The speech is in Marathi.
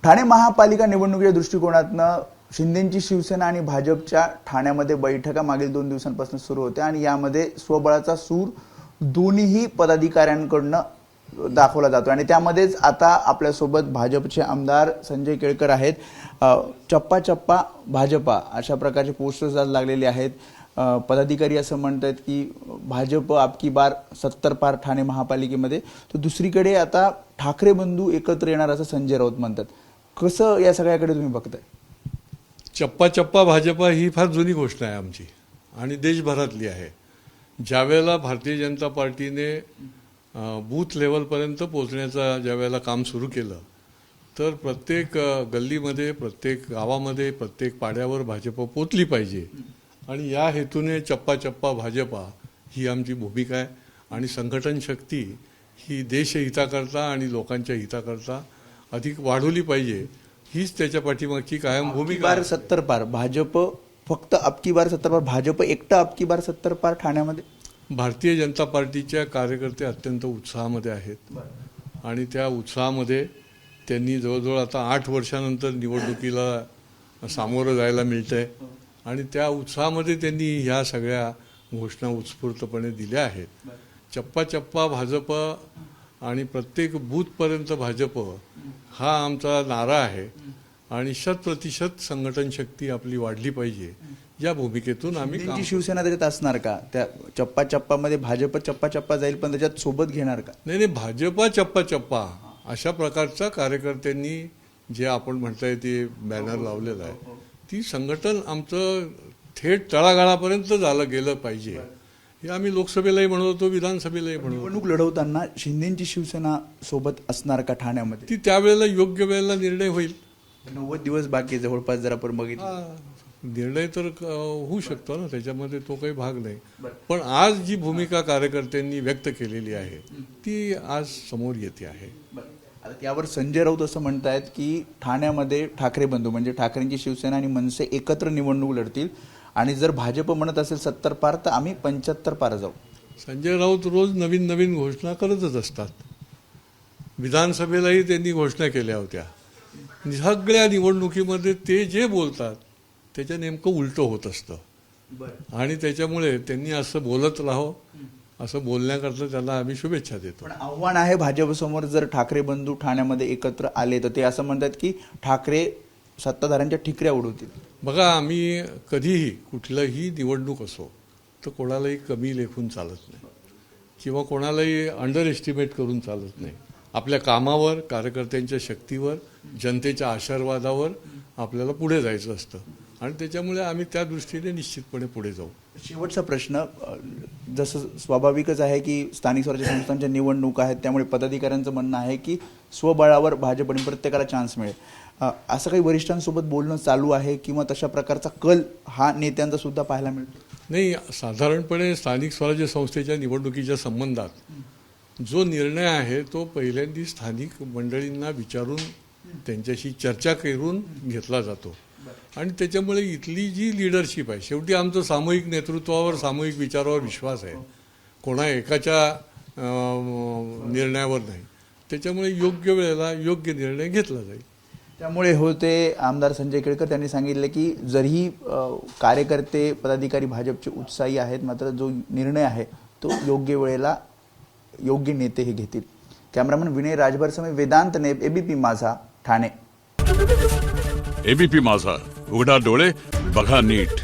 ठाणे महापालिका निवडणुकीच्या दृष्टिकोनातनं शिंदेची शिवसेना आणि भाजपच्या ठाण्यामध्ये बैठका मागील 2 दिवसांपासून सुरू होत्या आणि यामध्ये स्वबळाचा सूर दोन्ही पदाधिकाऱ्यांकडून दाखवला जातो आणि त्यामध्येच आता आपल्यासोबत भाजपचे आमदार संजय केळकर आहेत। चप्पा चप्पा भाजपा अशा प्रकारचे पोस्टर्स आज लागलेले आहेत। पदाधिकारी असं म्हणतात की भाजप आपकी बार 70 पार ठाणे महापालिकेमध्ये, तर दुसरीकडे आता ठाकरे बंधू एकत्र येणार असं संजय राऊत म्हणतात। कसं या सगळ्याकडे तुम्ही बघताय? चप्पा चप्पा भाजपा ही फार जुनी गोष्ट आहे आमची आणि देशभरातली आहे। ज्यावेळेला भारतीय जनता पार्टीने बूथ लेवलपर्यंत पोहोचण्याचा ज्यावेळेला काम सुरू केलं तर प्रत्येक गल्लीमध्ये, प्रत्येक गावामध्ये, प्रत्येक पाड्यावर भाजप पोचली पाहिजे आणि या हेतूने चप्पा चप्पा भाजपा ही आमची भूमिका आहे आणि संघटन शक्ती ही देशहिताकरता आणि लोकांच्या हिताकरता अधिक वाढवली पाहिजे हीच त्याच्या पाठीमागची कायम भूमिका। बार 70 पार भाजप, फक्त अबकी बार 70 पार भाजप, एकटा अबकी बार 70 पार ठाण्यामध्ये? भारतीय जनता पार्टीच्या कार्यकर्ते अत्यंत उत्साहामध्ये आहेत आणि त्या उत्साहामध्ये त्यांनी जवळजवळ आता 8 वर्षानंतर निवडणुकीला सामोरं जायला मिळतंय आणि त्या उत्साहामध्ये त्यांनी ह्या सगळ्या घोषणा उत्स्फूर्तपणे दिल्या आहेत। चप्पा चप्पा भाजप आणि प्रत्येक बूथपर्यंत भाजप हा आमचा नारा आहे आणि 100% संघटन शक्ती आपली वाढली पाहिजे या भूमिकेतून आम्ही शिवसेना त्याच्यात असणार का? त्या चप्पा चप्पामध्ये भाजप चप्पा चप्पा जाईल पण त्याच्यात सोबत घेणार का? नाही, भाजपा चप्पा चप्पा अशा प्रकारचा कार्यकर्त्यांनी जे आपण म्हणताय ते बॅनर लावलेला आहे, ती संघटन आमचं थेट तळागाळापर्यंत झालं गेलं पाहिजे हे आम्ही लोकसभेलाही म्हणत होतो, विधानसभेलाही म्हणत होतो। निवडणूक लढवताना शिंदेची शिवसेना सोबत असणार का ठाण्यामध्ये? ती त्यावेळेला योग्य वेळेला निर्णय होईल। 90 दिवस बाकी आहे जवळपास, जर आपण बघितलं निर्णय तर होऊ शकतो ना, त्याच्यामध्ये तो काही भाग नाही। पण आज जी भूमिका कार्यकर्त्यांनी व्यक्त केलेली आहे ती आज समोर येते आहे। आता त्यावर संजय राऊत असं म्हणतायत की ठाण्यामध्ये ठाकरे बंधू म्हणजे ठाकरेंची शिवसेना आणि मनसे एकत्र निवडणूक लढतील आणि जर भाजप म्हणत असेल 70 पार तर आम्ही 75 पार जाऊ। संजय राऊत रोज नवीन नवीन घोषणा करतच असतात। विधानसभेलाही त्यांनी घोषणा केल्या होत्या। सगळ्या निवडणुकीमध्ये ते जे बोलतात त्याच्या नेमकं उलटं होत असतं आणि त्याच्यामुळे त्यांनी असं बोलत राहो, असं बोलण्याकरता त्यांना आम्ही शुभेच्छा देतो। पण आव्हान आहे भाजपसमोर, जर ठाकरे बंधू ठाण्यामध्ये एकत्र आले तर ते असं म्हणतात की ठाकरे सत्ताधाऱ्यांच्या ठिकऱ्या उडवतील। बघा, आम्ही कधीही कुठलंही निवडणूक असो तर कोणालाही कमी लेखून चालत नाही किंवा कोणालाही अंडर एस्टिमेट करून चालत नाही। आपल्या कामावर, कार्यकर्त्यांच्या शक्तीवर, जनतेच्या आशीर्वादावर आपल्याला पुढे जायचं असतं आणि त्याच्यामुळे आम्ही त्या दृष्टीने निश्चितपणे पुढे जाऊ। शेवटचा प्रश्न, जसं स्वाभाविकच आहे की स्थानिक स्वराज्य संस्थांच्या निवडणूक आहेत त्यामुळे पदाधिकाऱ्यांचं म्हणणं आहे की स्वबळावर भाजपने प्रत्येकाला चान्स मिळेल, असं काही वरिष्ठांसोबत बोलणं चालू आहे किंवा तशा प्रकारचा कल हा नेत्यांचा सुद्धा पाहायला मिळतो? नाही, साधारणपणे स्थानिक स्वराज्य संस्थेच्या निवडणुकीच्या संबंधात जो निर्णय आहे तो पहिल्यांदा स्थानिक मंडळींना विचारून त्यांच्याशी चर्चा करून घेतला जातो आणि त्याच्यामुळे इथली जी लीडरशिप आहे, शेवटी आमचं सामूहिक नेतृत्वावर, सामूहिक विचारावर विश्वास आहे, कोणा एकाच्या निर्णयावर नाही। त्याच्यामुळे योग्य वेळेला योग्य निर्णय घेतला जाईल। त्यामुळे होते आमदार संजय केळकर त्यांनी सांगितले की जरी कार्यकर्ते पदाधिकारी भाजपचे उत्साही आहेत मात्र जो निर्णय आहे तो योग्य वेळेला योग्य नेते हे घेतील। कॅमेरामन विनय राजभर समेत वेदांत नेब, एबीपी माझा, ठाणे। एबीपी माझा, उघडा डोळे बघा नीट।